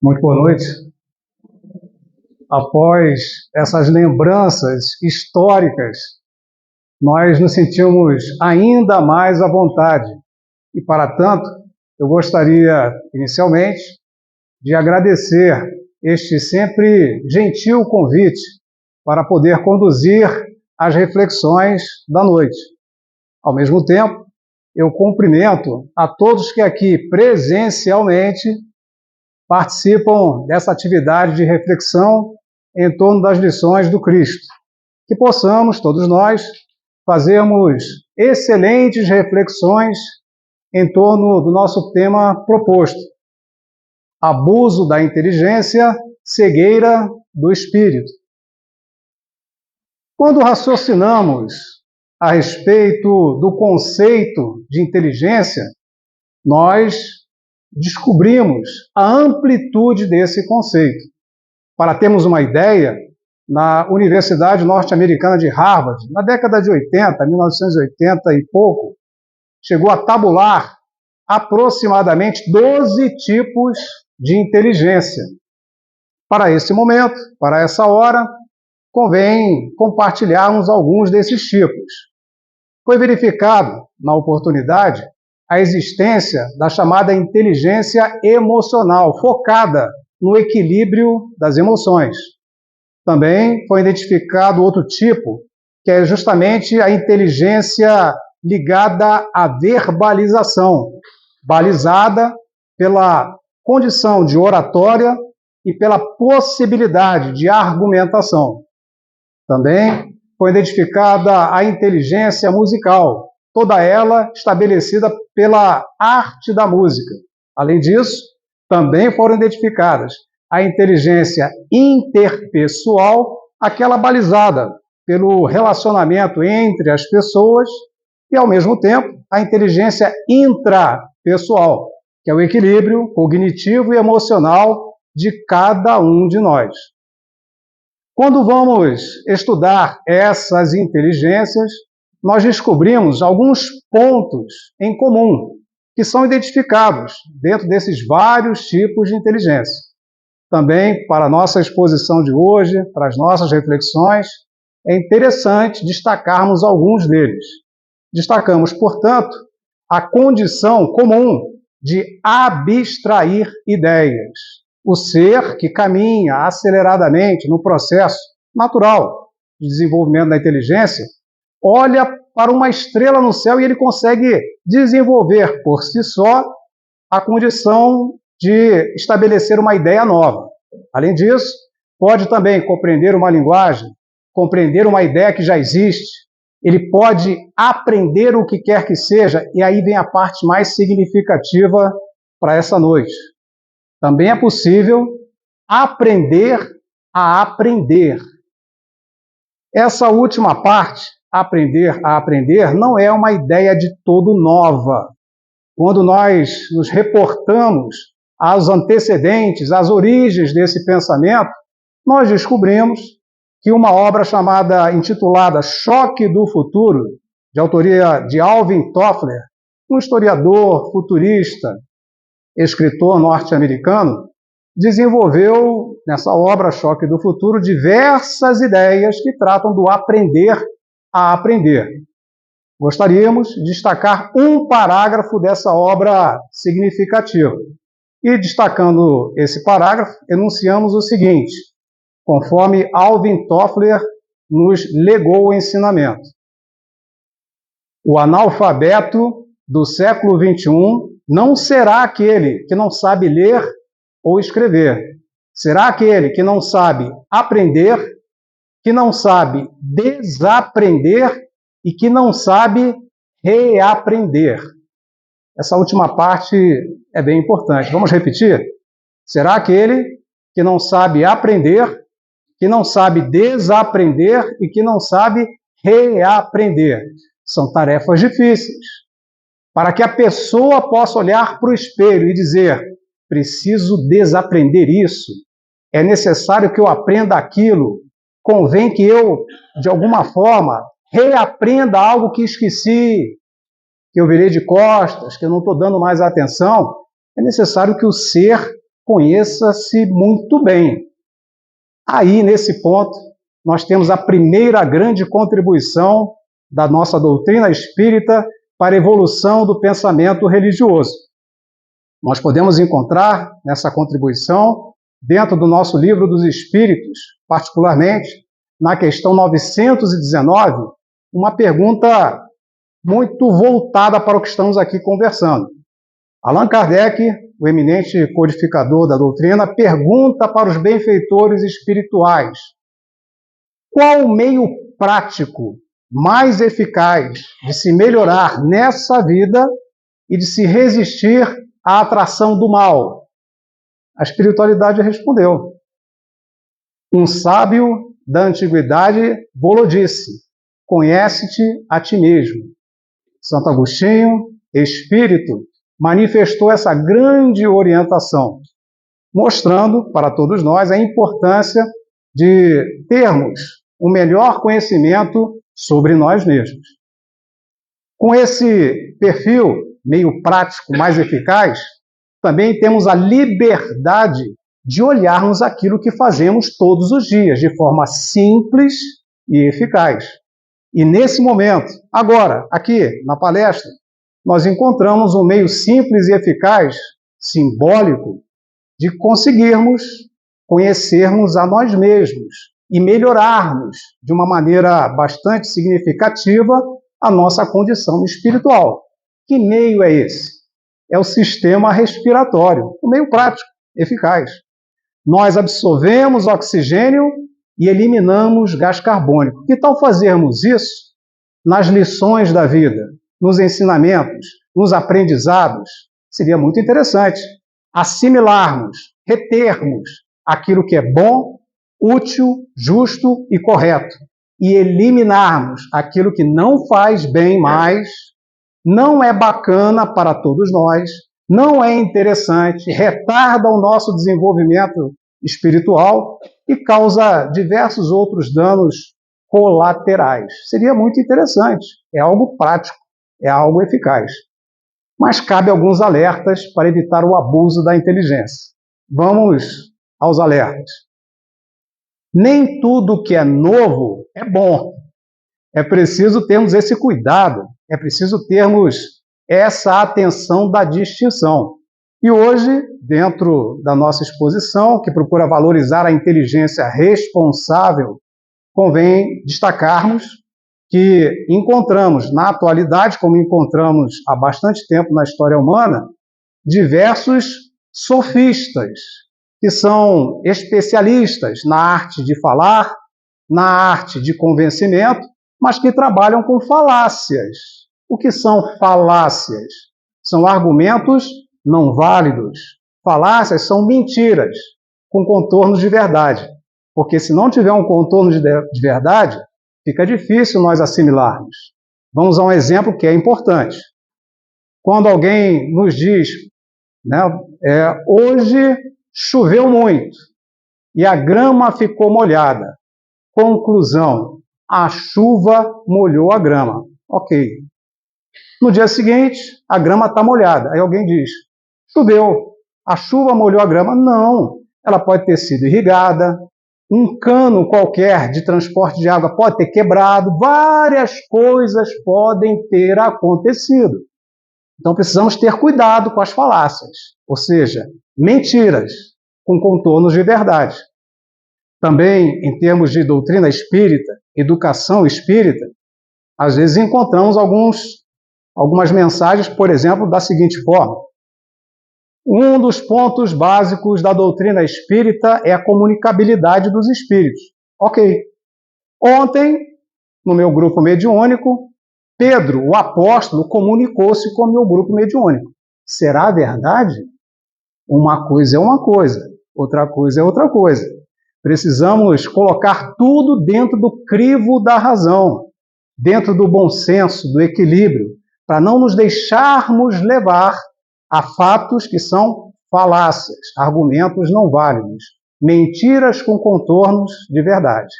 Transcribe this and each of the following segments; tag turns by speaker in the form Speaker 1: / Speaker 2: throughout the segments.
Speaker 1: Muito boa noite. Após essas lembranças históricas, nós nos sentimos ainda mais à vontade. E, para tanto, eu gostaria, inicialmente, de agradecer este sempre gentil convite para poder conduzir as reflexões da noite. Ao mesmo tempo, eu cumprimento a todos que aqui presencialmente participam dessa atividade de reflexão em torno das lições do Cristo. Que possamos, todos nós, fazermos excelentes reflexões em torno do nosso tema proposto: abuso da inteligência, cegueira do espírito. Quando raciocinamos a respeito do conceito de inteligência, nós descobrimos a amplitude desse conceito. Para termos uma ideia, na Universidade Norte-Americana de Harvard, na década de 80, 1980 e pouco, chegou a tabular aproximadamente 12 tipos de inteligência. Para esse momento, para essa hora, convém compartilharmos alguns desses tipos. Foi verificado, na oportunidade, a existência da chamada inteligência emocional, focada no equilíbrio das emoções. Também foi identificado outro tipo, que é justamente a inteligência ligada à verbalização, balizada pela condição de oratória e pela possibilidade de argumentação. Também foi identificada a inteligência musical, toda ela estabelecida pela arte da música. Além disso, também foram identificadas a inteligência interpessoal, aquela balizada pelo relacionamento entre as pessoas, e, ao mesmo tempo, a inteligência intrapessoal, que é o equilíbrio cognitivo e emocional de cada um de nós. Quando vamos estudar essas inteligências, nós descobrimos alguns pontos em comum que são identificados dentro desses vários tipos de inteligência. Também, para a nossa exposição de hoje, para as nossas reflexões, é interessante destacarmos alguns deles. Destacamos, portanto, a condição comum de abstrair ideias. O ser que caminha aceleradamente no processo natural de desenvolvimento da inteligência olha para uma estrela no céu e ele consegue desenvolver por si só a condição de estabelecer uma ideia nova. Além disso, pode também compreender uma linguagem, compreender uma ideia que já existe, ele pode aprender o que quer que seja, e aí vem a parte mais significativa para essa noite. Também é possível aprender a aprender. Essa última parte, aprender a aprender, não é uma ideia de todo nova. Quando nós nos reportamos aos antecedentes, às origens desse pensamento, nós descobrimos que uma obra intitulada Choque do Futuro, de autoria de Alvin Toffler, um historiador futurista, escritor norte-americano, desenvolveu nessa obra Choque do Futuro diversas ideias que tratam do aprender a aprender. Gostaríamos de destacar um parágrafo dessa obra significativa. E, destacando esse parágrafo, enunciamos o seguinte, conforme Alvin Toffler nos legou o ensinamento. O analfabeto do século XXI não será aquele que não sabe ler ou escrever. Será aquele que não sabe aprender, que não sabe desaprender e que não sabe reaprender. Essa última parte é bem importante. Vamos repetir? Será aquele que não sabe aprender, que não sabe desaprender e que não sabe reaprender. São tarefas difíceis. Para que a pessoa possa olhar para o espelho e dizer: preciso desaprender isso, é necessário que eu aprenda aquilo, convém que eu, de alguma forma, reaprenda algo que esqueci, que eu virei de costas, que eu não estou dando mais atenção, é necessário que o ser conheça-se muito bem. Aí, nesse ponto, nós temos a primeira grande contribuição da nossa doutrina espírita para a evolução do pensamento religioso. Nós podemos encontrar nessa contribuição, dentro do nosso Livro dos Espíritos, particularmente na questão 919, uma pergunta muito voltada para o que estamos aqui conversando. Allan Kardec, o eminente codificador da doutrina, pergunta para os benfeitores espirituais: qual o meio prático mais eficaz de se melhorar nessa vida e de se resistir à atração do mal? A espiritualidade respondeu. Um sábio da antiguidade bolou disse: conhece-te a ti mesmo. Santo Agostinho, espírito, manifestou essa grande orientação, mostrando para todos nós a importância de termos o melhor conhecimento sobre nós mesmos. Com esse perfil meio prático, mais eficaz, também temos a liberdade de olharmos aquilo que fazemos todos os dias, de forma simples e eficaz. E nesse momento, agora, aqui na palestra, nós encontramos um meio simples e eficaz, simbólico, de conseguirmos conhecermos a nós mesmos e melhorarmos de uma maneira bastante significativa a nossa condição espiritual. Que meio é esse? É o sistema respiratório, um meio prático, eficaz. Nós absorvemos oxigênio e eliminamos gás carbônico. Que tal fazermos isso nas lições da vida, nos ensinamentos, nos aprendizados? Seria muito interessante assimilarmos, retermos aquilo que é bom, útil, justo e correto e eliminarmos aquilo que não faz bem mais, não é bacana para todos nós, não é interessante, retarda o nosso desenvolvimento espiritual e causa diversos outros danos colaterais. Seria muito interessante, é algo prático, é algo eficaz. Mas cabe alguns alertas para evitar o abuso da inteligência. Vamos aos alertas. Nem tudo que é novo é bom. É preciso termos esse cuidado, é preciso termos essa atenção da distinção. E hoje, dentro da nossa exposição, que procura valorizar a inteligência responsável, convém destacarmos que encontramos na atualidade, como encontramos há bastante tempo na história humana, diversos sofistas, que são especialistas na arte de falar, na arte de convencimento, mas que trabalham com falácias. O que são falácias? São argumentos não válidos. Falácias são mentiras com contornos de verdade. Porque se não tiver um contorno de verdade, fica difícil nós assimilarmos. Vamos a um exemplo que é importante. Quando alguém nos diz, hoje choveu muito e a grama ficou molhada. Conclusão, a chuva molhou a grama. Ok. No dia seguinte, a grama está molhada. Aí alguém diz, choveu, a chuva molhou a grama. Não, ela pode ter sido irrigada, um cano qualquer de transporte de água pode ter quebrado, várias coisas podem ter acontecido. Então precisamos ter cuidado com as falácias, ou seja, mentiras com contornos de verdade. Também, em termos de doutrina espírita, educação espírita, às vezes encontramos algumas mensagens, por exemplo, da seguinte forma. Um dos pontos básicos da doutrina espírita é a comunicabilidade dos espíritos. Ok. Ontem, no meu grupo mediúnico, Pedro, o apóstolo, comunicou-se com o meu grupo mediúnico. Será verdade? Uma coisa é uma coisa, outra coisa é outra coisa. Precisamos colocar tudo dentro do crivo da razão, dentro do bom senso, do equilíbrio, para não nos deixarmos levar a fatos que são falácias, argumentos não válidos, mentiras com contornos de verdade.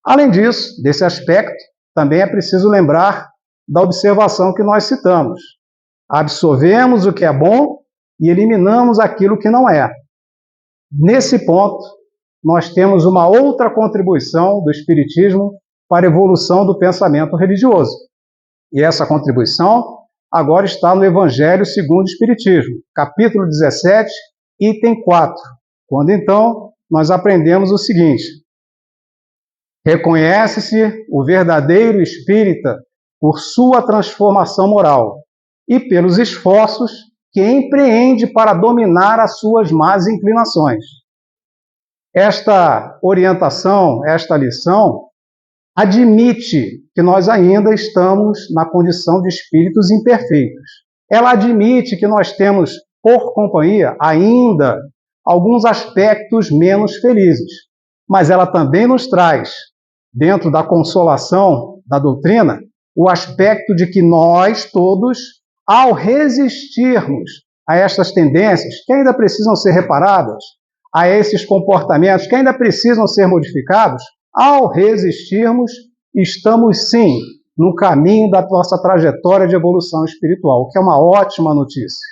Speaker 1: Além disso, desse aspecto, também é preciso lembrar da observação que nós citamos. Absorvemos o que é bom e eliminamos aquilo que não é. Nesse ponto, nós temos uma outra contribuição do Espiritismo para a evolução do pensamento religioso. E essa contribuição agora está no Evangelho segundo o Espiritismo, capítulo 17, item 4, quando então nós aprendemos o seguinte: reconhece-se o verdadeiro espírita por sua transformação moral e pelos esforços que empreende para dominar as suas más inclinações. Esta orientação, esta lição, admite que nós ainda estamos na condição de espíritos imperfeitos. Ela admite que nós temos, por companhia, ainda alguns aspectos menos felizes, mas ela também nos traz, dentro da consolação da doutrina, o aspecto de que nós todos, ao resistirmos a estas tendências que ainda precisam ser reparadas, a esses comportamentos que ainda precisam ser modificados, ao resistirmos, estamos sim no caminho da nossa trajetória de evolução espiritual, o que é uma ótima notícia.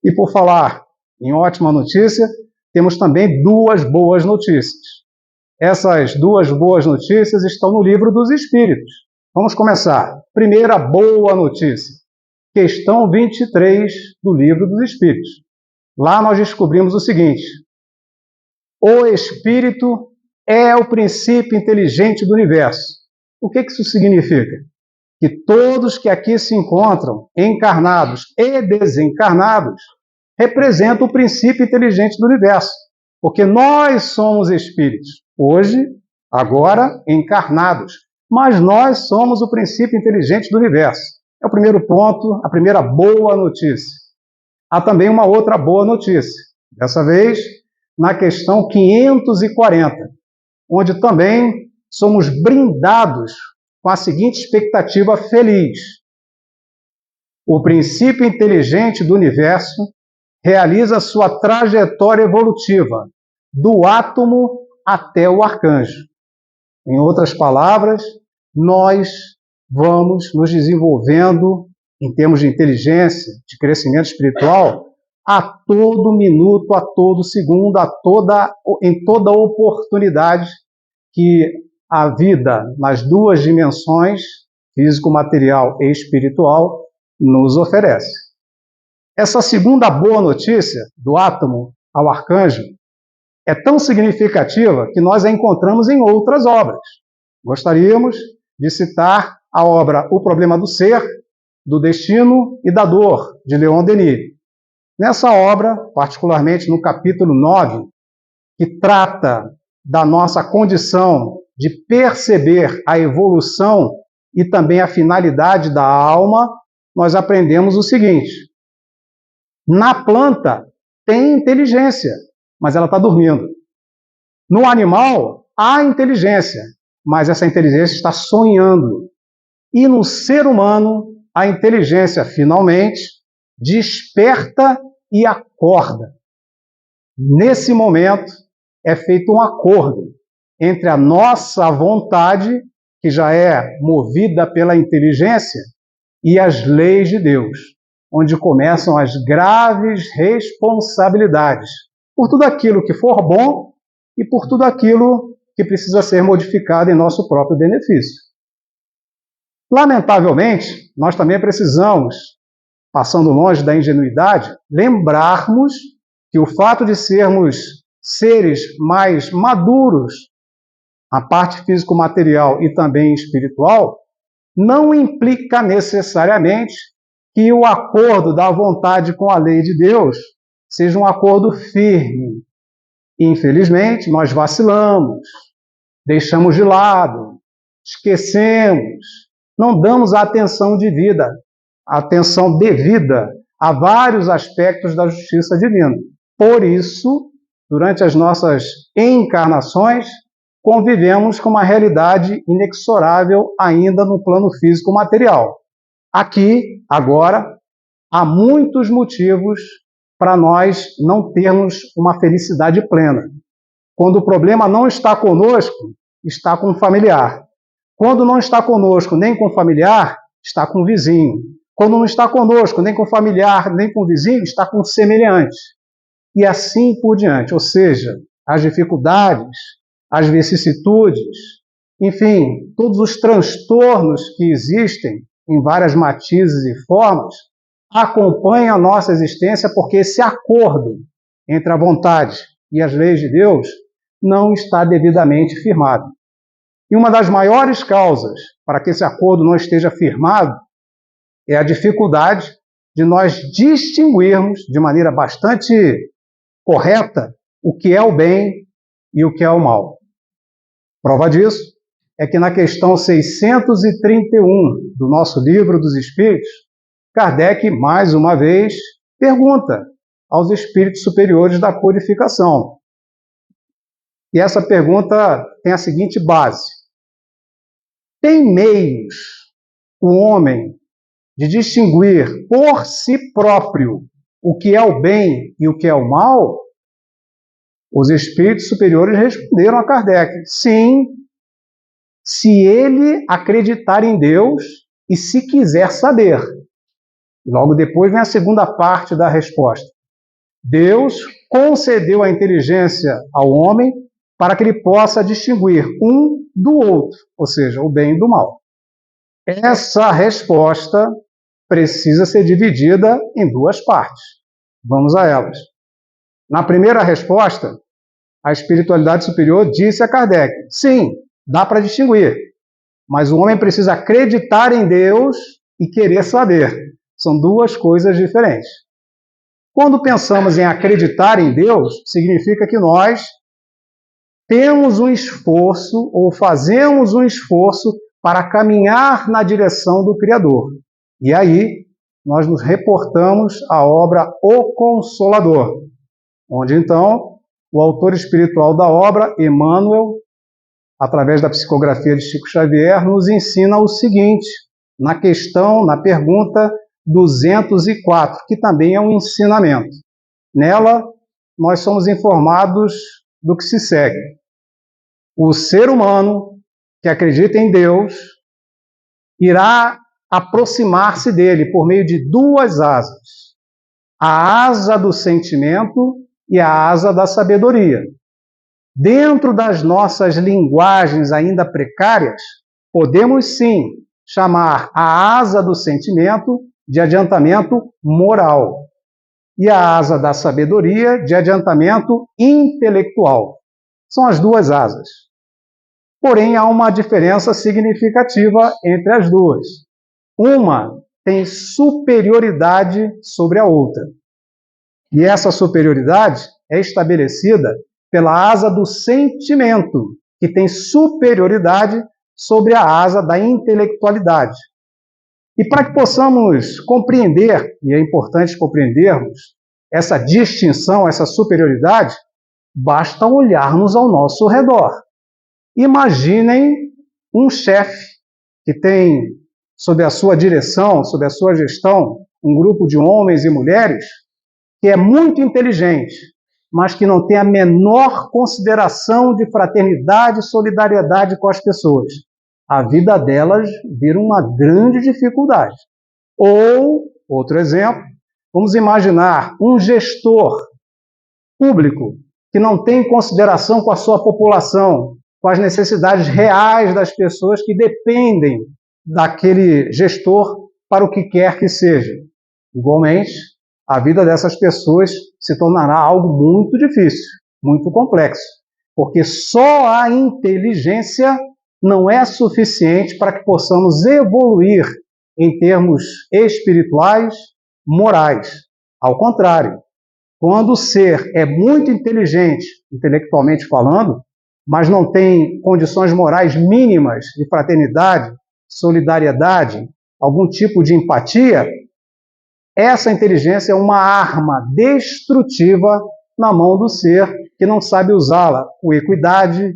Speaker 1: E por falar em ótima notícia, temos também duas boas notícias. Essas duas boas notícias estão no Livro dos Espíritos. Vamos começar. Primeira boa notícia, questão 23 do Livro dos Espíritos. Lá nós descobrimos o seguinte: o Espírito é o princípio inteligente do universo. O que isso significa? Que todos que aqui se encontram, encarnados e desencarnados, representam o princípio inteligente do universo, porque nós somos espíritos, hoje, agora, encarnados, mas nós somos o princípio inteligente do universo. É o primeiro ponto, a primeira boa notícia. Há também uma outra boa notícia, dessa vez na questão 540, onde também somos brindados com a seguinte expectativa feliz: o princípio inteligente do universo realiza sua trajetória evolutiva, do átomo até o arcanjo. Em outras palavras, nós vamos nos desenvolvendo em termos de inteligência, de crescimento espiritual, a todo minuto, a todo segundo, em toda oportunidade que a vida nas duas dimensões, físico-material e espiritual, nos oferece. Essa segunda boa notícia, do átomo ao arcanjo, é tão significativa que nós a encontramos em outras obras. Gostaríamos de citar a obra O Problema do Ser, do Destino e da Dor, de Leon Denis. Nessa obra, particularmente no capítulo 9, que trata da nossa condição de perceber a evolução e também a finalidade da alma, nós aprendemos o seguinte: na planta tem inteligência, mas ela está dormindo. No animal há inteligência, mas essa inteligência está sonhando. E no ser humano, a inteligência finalmente desperta e acorda. Nesse momento, é feito um acordo entre a nossa vontade, que já é movida pela inteligência, e as leis de Deus, onde começam as graves responsabilidades por tudo aquilo que for bom e por tudo aquilo que precisa ser modificado em nosso próprio benefício. Lamentavelmente, nós também precisamos, passando longe da ingenuidade, lembrarmos que o fato de sermos seres mais maduros, a parte físico-material e também espiritual, não implica necessariamente que o acordo da vontade com a lei de Deus seja um acordo firme. Infelizmente, nós vacilamos, deixamos de lado, esquecemos, não damos a atenção devida a vários aspectos da justiça divina. Por isso, durante as nossas encarnações, convivemos com uma realidade inexorável ainda no plano físico-material. Aqui, agora, há muitos motivos para nós não termos uma felicidade plena. Quando o problema não está conosco, está com o familiar. Quando não está conosco nem com o familiar, está com o vizinho. Quando não está conosco nem com o familiar, nem com o vizinho, está com o semelhante. e assim por diante. Ou seja, as dificuldades, as vicissitudes, enfim, todos os transtornos que existem em várias matizes e formas, acompanham a nossa existência porque esse acordo entre a vontade e as leis de Deus não está devidamente firmado. E uma das maiores causas para que esse acordo não esteja firmado é a dificuldade de nós distinguirmos de maneira bastante correta o que é o bem e o que é o mal. Prova disso é que na questão 631 do nosso Livro dos Espíritos, Kardec, mais uma vez, pergunta aos espíritos superiores da codificação. E essa pergunta tem a seguinte base: tem meios o homem de distinguir por si próprio o que é o bem e o que é o mal? Os espíritos superiores responderam a Kardec: sim, se ele acreditar em Deus e se quiser saber. Logo depois vem a segunda parte da resposta. Deus concedeu a inteligência ao homem para que ele possa distinguir um do outro, ou seja, o bem e do mal. Essa resposta precisa ser dividida em duas partes. Vamos a elas. Na primeira resposta, a espiritualidade superior disse a Kardec: sim, dá para distinguir, mas o homem precisa acreditar em Deus e querer saber. São duas coisas diferentes. Quando pensamos em acreditar em Deus, significa que nós temos um esforço ou fazemos um esforço para caminhar na direção do Criador. E aí, nós nos reportamos à obra O Consolador, onde então o autor espiritual da obra, Emmanuel, através da psicografia de Chico Xavier, nos ensina o seguinte, na pergunta 204, que também é um ensinamento. Nela, nós somos informados do que se segue. O ser humano que acredita em Deus irá aproximar-se dele por meio de duas asas: a asa do sentimento e a asa da sabedoria. Dentro das nossas linguagens ainda precárias, podemos sim chamar a asa do sentimento de adiantamento moral e a asa da sabedoria de adiantamento intelectual. São as duas asas. Porém, há uma diferença significativa entre as duas. Uma tem superioridade sobre a outra. E essa superioridade é estabelecida pela asa do sentimento, que tem superioridade sobre a asa da intelectualidade. E para que possamos compreender, e é importante compreendermos, essa distinção, essa superioridade, basta olharmos ao nosso redor. Imaginem um chefe que tem, sob a sua direção, sob a sua gestão, um grupo de homens e mulheres que é muito inteligente, mas que não tem a menor consideração de fraternidade e solidariedade com as pessoas. A vida delas vira uma grande dificuldade. Ou, outro exemplo, vamos imaginar um gestor público que não tem consideração com a sua população, com as necessidades reais das pessoas que dependem daquele gestor para o que quer que seja. Igualmente, a vida dessas pessoas se tornará algo muito difícil, muito complexo, porque só a inteligência não é suficiente para que possamos evoluir em termos espirituais, morais. Ao contrário, quando o ser é muito inteligente, intelectualmente falando, mas não tem condições morais mínimas de fraternidade, solidariedade, algum tipo de empatia, essa inteligência é uma arma destrutiva na mão do ser que não sabe usá-la com equidade,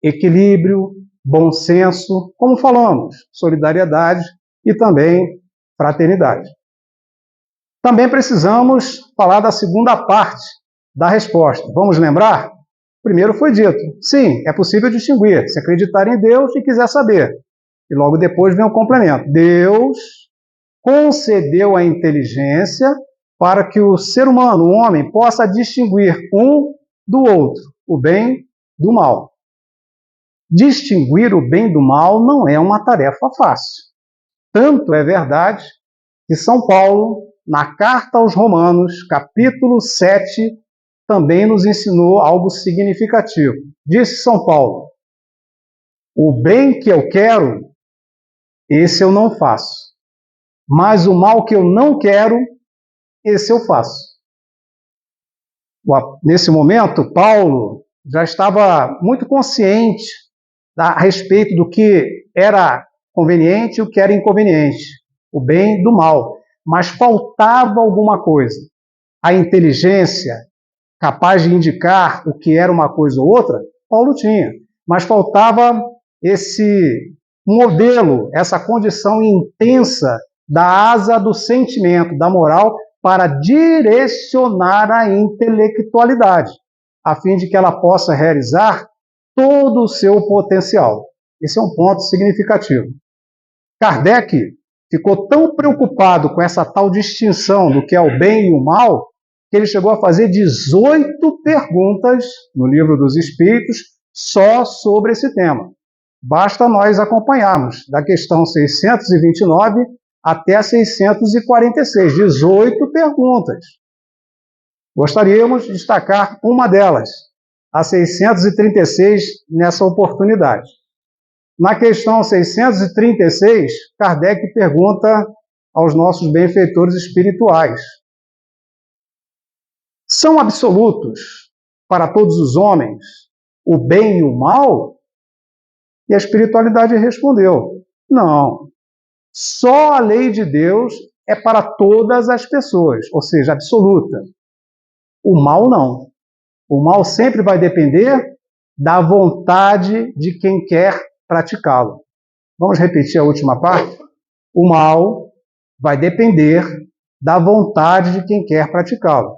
Speaker 1: equilíbrio, bom senso, como falamos, solidariedade e também fraternidade. Também precisamos falar da segunda parte da resposta. Vamos lembrar? Primeiro foi dito, sim, é possível distinguir, se acreditar em Deus e quiser saber. E logo depois vem o complemento. Deus concedeu a inteligência para que o ser humano, o homem, possa distinguir um do outro, o bem do mal. Distinguir o bem do mal não é uma tarefa fácil. Tanto é verdade que São Paulo, na carta aos Romanos, capítulo 7, também nos ensinou algo significativo. Disse São Paulo: o bem que eu quero, esse eu não faço. Mas o mal que eu não quero, esse eu faço. Nesse momento, Paulo já estava muito consciente a respeito do que era conveniente e o que era inconveniente, o bem do mal. Mas faltava alguma coisa. A inteligência capaz de indicar o que era uma coisa ou outra, Paulo tinha. Mas faltava esse modelo, essa condição intensa da asa do sentimento, da moral, para direcionar a intelectualidade, a fim de que ela possa realizar todo o seu potencial. Esse é um ponto significativo. Kardec ficou tão preocupado com essa tal distinção do que é o bem e o mal, que ele chegou a fazer 18 perguntas no Livro dos Espíritos só sobre esse tema. Basta nós acompanharmos da questão 629 até 646, 18 perguntas. Gostaríamos de destacar uma delas, a 636, nessa oportunidade. Na questão 636, Kardec pergunta aos nossos benfeitores espirituais: são absolutos para todos os homens o bem e o mal? E a espiritualidade respondeu: não. Só a lei de Deus é para todas as pessoas, ou seja, absoluta. O mal não. O mal sempre vai depender da vontade de quem quer praticá-lo. Vamos repetir a última parte? O mal vai depender da vontade de quem quer praticá-lo.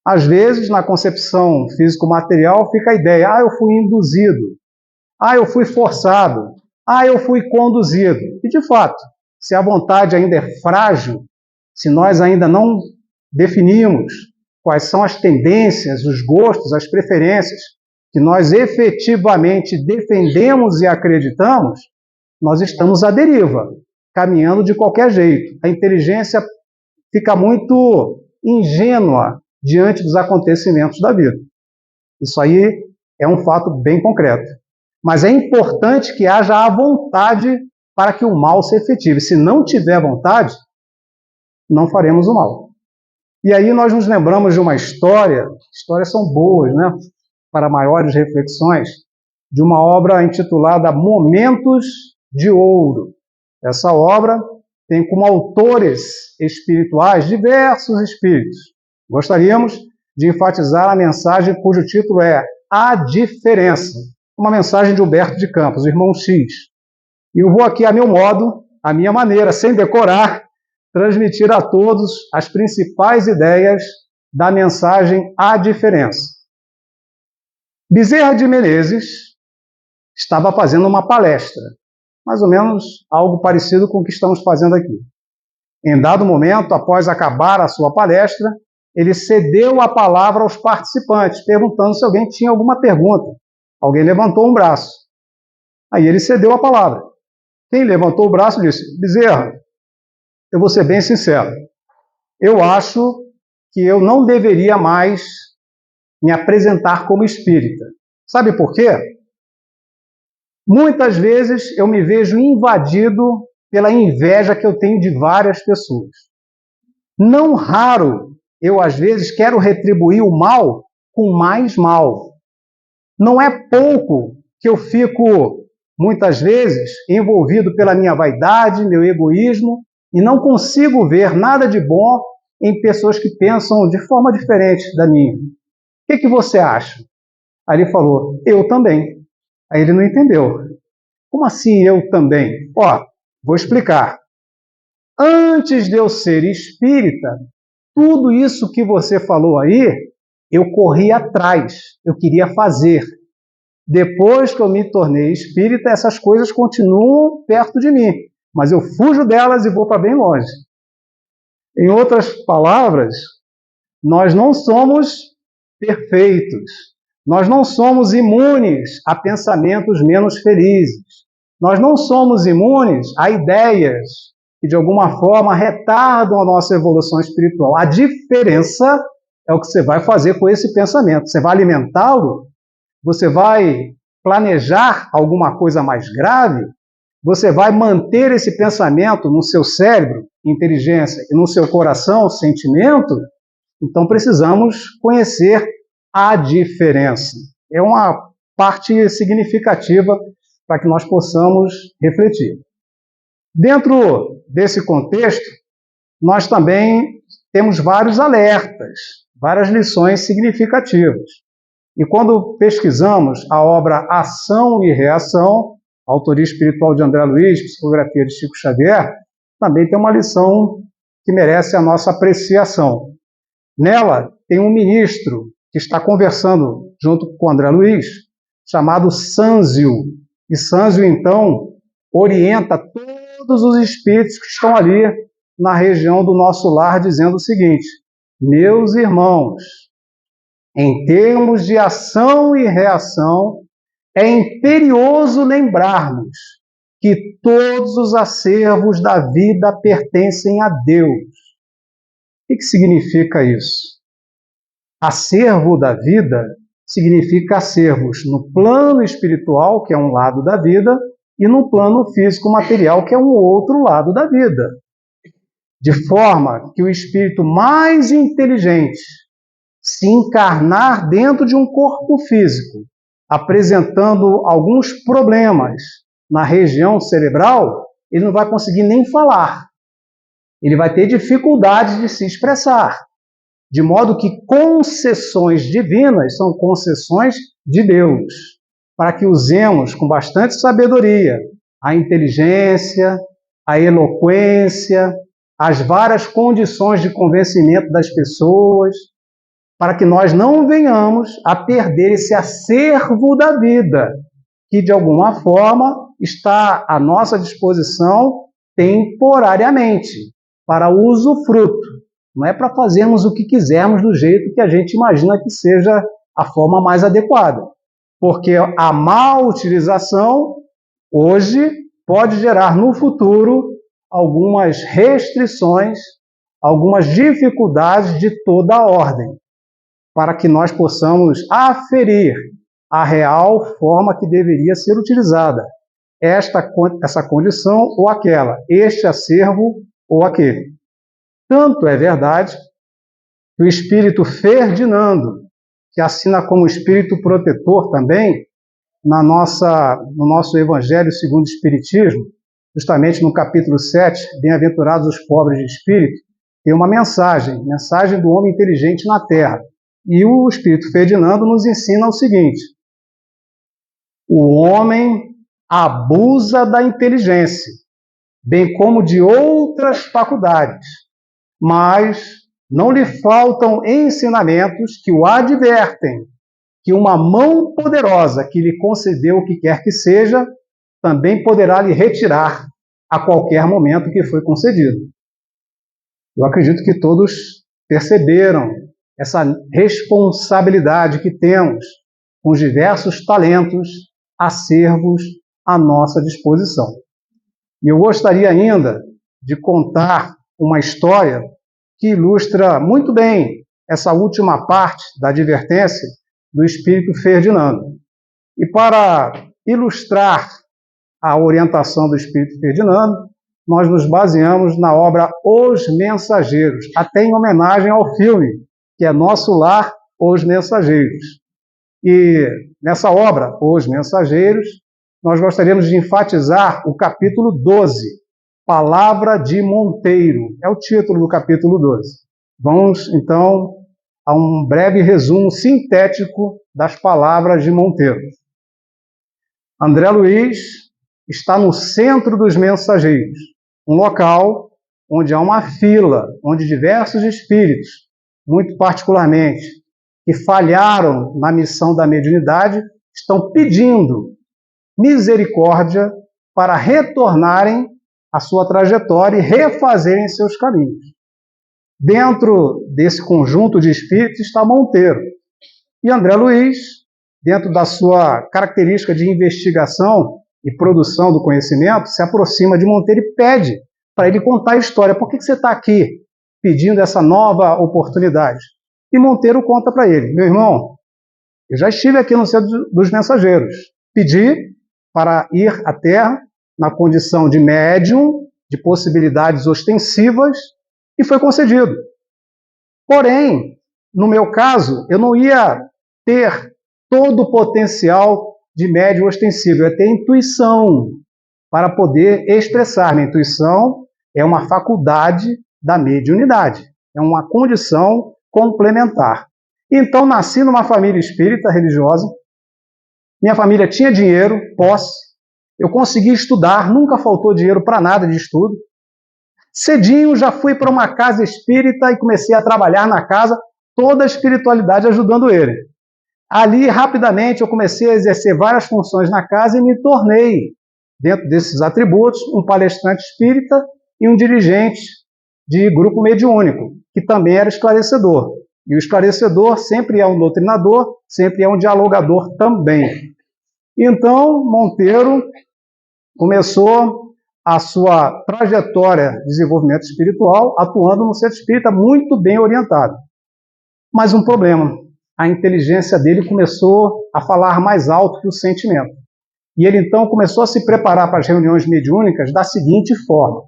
Speaker 1: Às vezes, na concepção físico-material, fica a ideia: eu fui induzido, eu fui forçado, eu fui conduzido. E, de fato, se a vontade ainda é frágil, se nós ainda não definimos quais são as tendências, os gostos, as preferências que nós efetivamente defendemos e acreditamos, nós estamos à deriva, caminhando de qualquer jeito. A inteligência fica muito ingênua diante dos acontecimentos da vida. Isso aí é um fato bem concreto. Mas é importante que haja a vontade para que o mal se efetive. Se não tiver vontade, não faremos o mal. E aí nós nos lembramos de uma história, histórias são boas, né? Para maiores reflexões, de uma obra intitulada Momentos de Ouro. Essa obra tem como autores espirituais diversos espíritos. Gostaríamos de enfatizar a mensagem cujo título é A Diferença, uma mensagem de Humberto de Campos, o irmão X. E eu vou aqui, a meu modo, a minha maneira, sem decorar, transmitir a todos as principais ideias da mensagem A Diferença. Bezerra de Menezes estava fazendo uma palestra, mais ou menos algo parecido com o que estamos fazendo aqui. Em dado momento, após acabar a sua palestra, ele cedeu a palavra aos participantes, perguntando se alguém tinha alguma pergunta. Alguém levantou um braço. Aí ele cedeu a palavra. Quem levantou o braço disse: Bezerra, eu vou ser bem sincero, eu acho que eu não deveria mais me apresentar como espírita. Sabe por quê? Muitas vezes eu me vejo invadido pela inveja que eu tenho de várias pessoas. Não raro, eu às vezes quero retribuir o mal com mais mal. Não é pouco que eu fico, muitas vezes, envolvido pela minha vaidade, meu egoísmo, e não consigo ver nada de bom em pessoas que pensam de forma diferente da minha. O que você acha? Aí ele falou: eu também. Aí ele não entendeu. Como assim eu também? Vou explicar. Antes de eu ser espírita, tudo isso que você falou aí, eu corri atrás, eu queria fazer. Depois que eu me tornei espírita, essas coisas continuam perto de mim, mas eu fujo delas e vou para bem longe. Em outras palavras, nós não somos perfeitos, nós não somos imunes a pensamentos menos felizes, nós não somos imunes a ideias que de alguma forma retardam a nossa evolução espiritual. A diferença é o que você vai fazer com esse pensamento. Você vai alimentá-lo? Você vai planejar alguma coisa mais grave? Você vai manter esse pensamento no seu cérebro, inteligência, e no seu coração, sentimento? Então precisamos conhecer a diferença. É uma parte significativa para que nós possamos refletir. Dentro desse contexto, nós também temos vários alertas, várias lições significativas. E quando pesquisamos a obra Ação e Reação, autoria espiritual de André Luiz, psicografia de Chico Xavier, também tem uma lição que merece a nossa apreciação. Nela tem um ministro que está conversando junto com André Luiz, chamado Sânzio. E Sânzio, então, orienta todos os espíritos que estão ali na região do nosso lar, dizendo o seguinte: meus irmãos, em termos de ação e reação, é imperioso lembrarmos que todos os acervos da vida pertencem a Deus. O que significa isso? Acervo da vida significa acervos no plano espiritual, que é um lado da vida, e no plano físico-material, que é um outro lado da vida. De forma que o espírito mais inteligente, se encarnar dentro de um corpo físico, apresentando alguns problemas na região cerebral, ele não vai conseguir nem falar. Ele vai ter dificuldade de se expressar. De modo que concessões divinas são concessões de Deus, para que usemos com bastante sabedoria a inteligência, a eloquência, as várias condições de convencimento das pessoas, para que nós não venhamos a perder esse acervo da vida, que de alguma forma está à nossa disposição temporariamente, para usufruto. Não é para fazermos o que quisermos do jeito que a gente imagina que seja a forma mais adequada. Porque a má utilização, hoje, pode gerar no futuro algumas restrições, algumas dificuldades de toda a ordem, para que nós possamos aferir a real forma que deveria ser utilizada. Essa condição ou aquela, este acervo ou aquele. Tanto é verdade que o espírito Ferdinando, que assina como espírito protetor também, no nosso Evangelho segundo o Espiritismo, justamente no capítulo 7, Bem-aventurados os pobres de espírito, tem uma mensagem do homem inteligente na Terra. E o espírito Ferdinando nos ensina o seguinte: o homem abusa da inteligência, bem como de outras faculdades, mas não lhe faltam ensinamentos que o advertem que uma mão poderosa que lhe concedeu o que quer que seja, também poderá lhe retirar a qualquer momento que foi concedido. Eu acredito que todos perceberam essa responsabilidade que temos com os diversos talentos, acervos à nossa disposição. E eu gostaria ainda de contar uma história que ilustra muito bem essa última parte da advertência do espírito Ferdinando. E para ilustrar a orientação do espírito Ferdinando, nós nos baseamos na obra Os Mensageiros, até em homenagem ao filme, que é Nosso Lar, Os Mensageiros. E nessa obra, Os Mensageiros, nós gostaríamos de enfatizar o capítulo 12, Palavra de Monteiro. É o título do capítulo 12. Vamos, então, a um breve resumo sintético das palavras de Monteiro. André Luiz está no centro dos mensageiros, um local onde há uma fila, onde diversos espíritos, muito particularmente, que falharam na missão da mediunidade, estão pedindo misericórdia para retornarem à sua trajetória e refazerem seus caminhos. Dentro desse conjunto de espíritos está Monteiro. E André Luiz, dentro da sua característica de investigação e produção do conhecimento, se aproxima de Monteiro e pede para ele contar a história. Por que você está aqui pedindo essa nova oportunidade? E Monteiro conta para ele: meu irmão, eu já estive aqui no Centro dos Mensageiros, pedi para ir à Terra na condição de médium, de possibilidades ostensivas, e foi concedido. Porém, no meu caso, eu não ia ter todo o potencial de médium ostensivo, eu ia ter intuição para poder expressar. Minha intuição é uma faculdade da mediunidade, é uma condição complementar. Então, nasci numa família espírita religiosa, minha família tinha dinheiro, posse, eu consegui estudar, nunca faltou dinheiro para nada de estudo. Cedinho já fui para uma casa espírita e comecei a trabalhar na casa, toda a espiritualidade ajudando ele. Ali, rapidamente, eu comecei a exercer várias funções na casa e me tornei, dentro desses atributos, um palestrante espírita e um dirigente de grupo mediúnico, que também era esclarecedor. E o esclarecedor sempre é um doutrinador, sempre é um dialogador também. Então, Monteiro começou a sua trajetória de desenvolvimento espiritual atuando no centro espírita muito bem orientado. Mas um problema, a inteligência dele começou a falar mais alto que o sentimento. E ele então começou a se preparar para as reuniões mediúnicas da seguinte forma: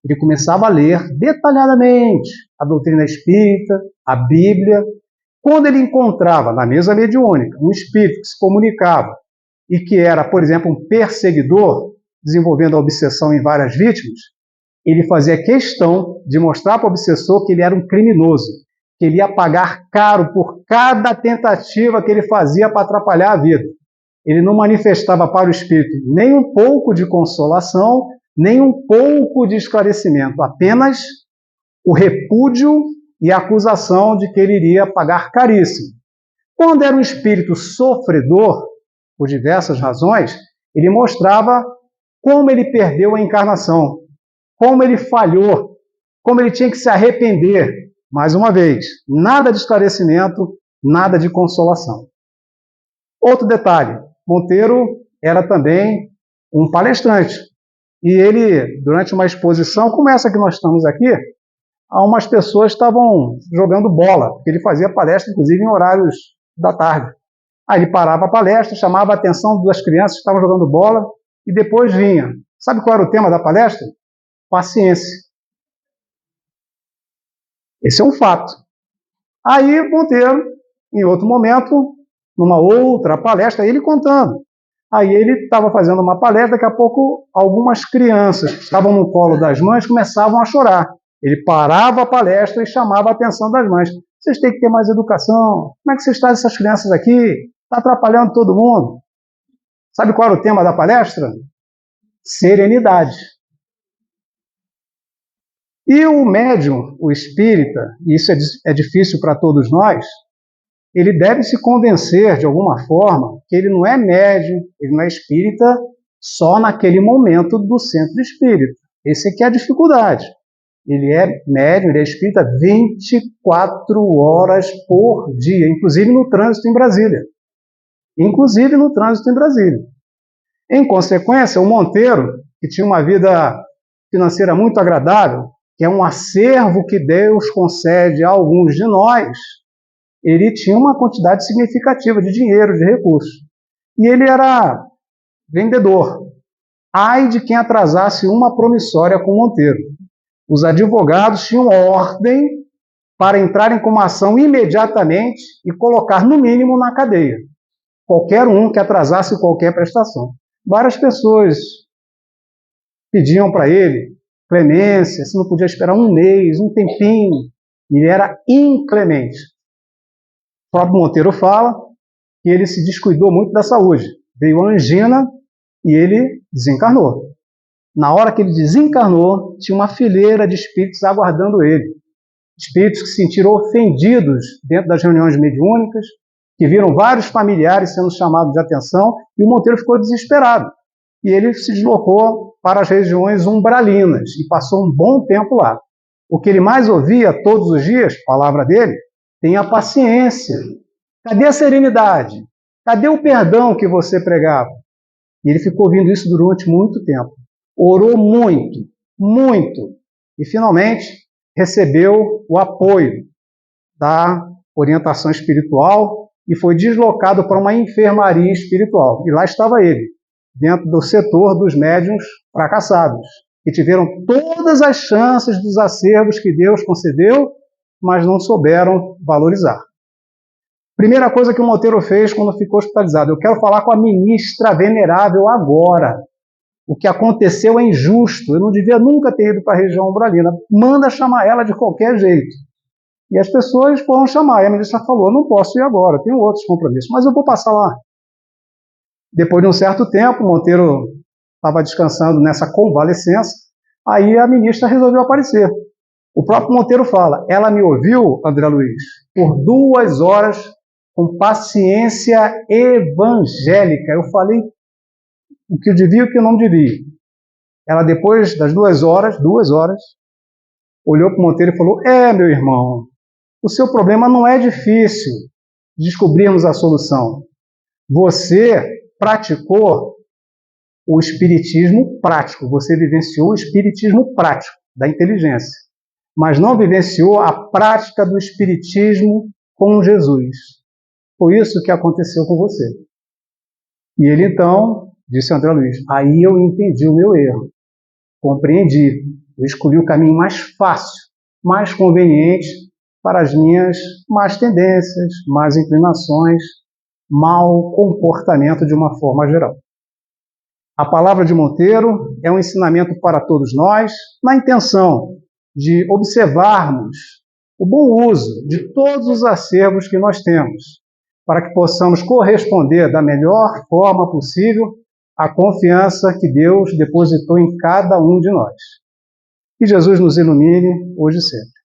Speaker 1: ele começava a ler detalhadamente a doutrina espírita, a Bíblia. Quando ele encontrava na mesa mediúnica um espírito que se comunicava e que era, por exemplo, um perseguidor, desenvolvendo a obsessão em várias vítimas, ele fazia questão de mostrar para o obsessor que ele era um criminoso, que ele ia pagar caro por cada tentativa que ele fazia para atrapalhar a vida. Ele não manifestava para o espírito nem um pouco de consolação, nem um pouco de esclarecimento, apenas o repúdio e a acusação de que ele iria pagar caríssimo. Quando era um espírito sofredor, por diversas razões, ele mostrava como ele perdeu a encarnação, como ele falhou, como ele tinha que se arrepender. Mais uma vez, nada de esclarecimento, nada de consolação. Outro detalhe, Monteiro era também um palestrante. E ele, durante uma exposição, como essa que nós estamos aqui, umas pessoas estavam jogando bola, porque ele fazia palestra, inclusive, em horários da tarde. Aí ele parava a palestra, chamava a atenção das crianças que estavam jogando bola, e depois vinha. Sabe qual era o tema da palestra? Paciência. Esse é um fato. Aí, Monteiro, em outro momento, numa outra palestra, ele contando. Aí ele estava fazendo uma palestra, daqui a pouco algumas crianças que estavam no colo das mães começavam a chorar. Ele parava a palestra e chamava a atenção das mães. Vocês têm que ter mais educação. Como é que vocês trazem essas crianças aqui? Está atrapalhando todo mundo. Sabe qual era o tema da palestra? Serenidade. E o médium, o espírita, e isso é difícil para todos nós, ele deve se convencer, de alguma forma, que ele não é médium, ele não é espírita só naquele momento do centro espírita. Esse aqui é a dificuldade. Ele é médium, ele é espírita 24 horas por dia, inclusive no trânsito em Brasília. Inclusive no trânsito em Brasília. Em consequência, o Monteiro, que tinha uma vida financeira muito agradável, que é um acervo que Deus concede a alguns de nós, ele tinha uma quantidade significativa de dinheiro, de recursos. E ele era vendedor. Ai de quem atrasasse uma promissória com o Monteiro. Os advogados tinham ordem para entrarem com uma ação imediatamente e colocar, no mínimo, na cadeia qualquer um que atrasasse qualquer prestação. Várias pessoas pediam para ele clemência, se não podia esperar um mês, um tempinho. Ele era inclemente. O próprio Monteiro fala que ele se descuidou muito da saúde. Veio a angina e ele desencarnou. Na hora que ele desencarnou, tinha uma fileira de espíritos aguardando ele. Espíritos que se sentiram ofendidos dentro das reuniões mediúnicas, que viram vários familiares sendo chamados de atenção, e o Monteiro ficou desesperado. E ele se deslocou para as regiões umbralinas e passou um bom tempo lá. O que ele mais ouvia todos os dias, palavra dele, tenha paciência. Cadê a serenidade? Cadê o perdão que você pregava? E ele ficou ouvindo isso durante muito tempo. Orou muito, muito. E finalmente recebeu o apoio da orientação espiritual e foi deslocado para uma enfermaria espiritual. E lá estava ele, dentro do setor dos médiuns fracassados, que tiveram todas as chances dos acervos que Deus concedeu, mas não souberam valorizar. Primeira coisa que o Monteiro fez quando ficou hospitalizado: eu quero falar com a ministra venerável agora. O que aconteceu é injusto, eu não devia nunca ter ido para a região umbralina. Manda chamar ela de qualquer jeito. E as pessoas foram chamar, e a ministra falou: não posso ir agora, tenho outros compromissos, mas eu vou passar lá. Depois de um certo tempo, o Monteiro estava descansando nessa convalescença, aí a ministra resolveu aparecer. O próprio Monteiro fala: ela me ouviu, André Luiz, por 2 horas, com paciência evangélica. Eu falei o que eu devia e o que eu não devia. Ela, depois das 2 horas, olhou para o Monteiro e falou: meu irmão, o seu problema não é difícil descobrirmos a solução. Você praticou o espiritismo prático, você vivenciou o espiritismo prático da inteligência, mas não vivenciou a prática do espiritismo com Jesus. Foi isso que aconteceu com você. E ele então, disse André Luiz, aí eu entendi o meu erro, compreendi, eu escolhi o caminho mais fácil, mais conveniente para as minhas más tendências, más inclinações, mau comportamento de uma forma geral. A palavra de Monteiro é um ensinamento para todos nós, na intenção de observarmos o bom uso de todos os acervos que nós temos, para que possamos corresponder da melhor forma possível à confiança que Deus depositou em cada um de nós. Que Jesus nos ilumine hoje e sempre.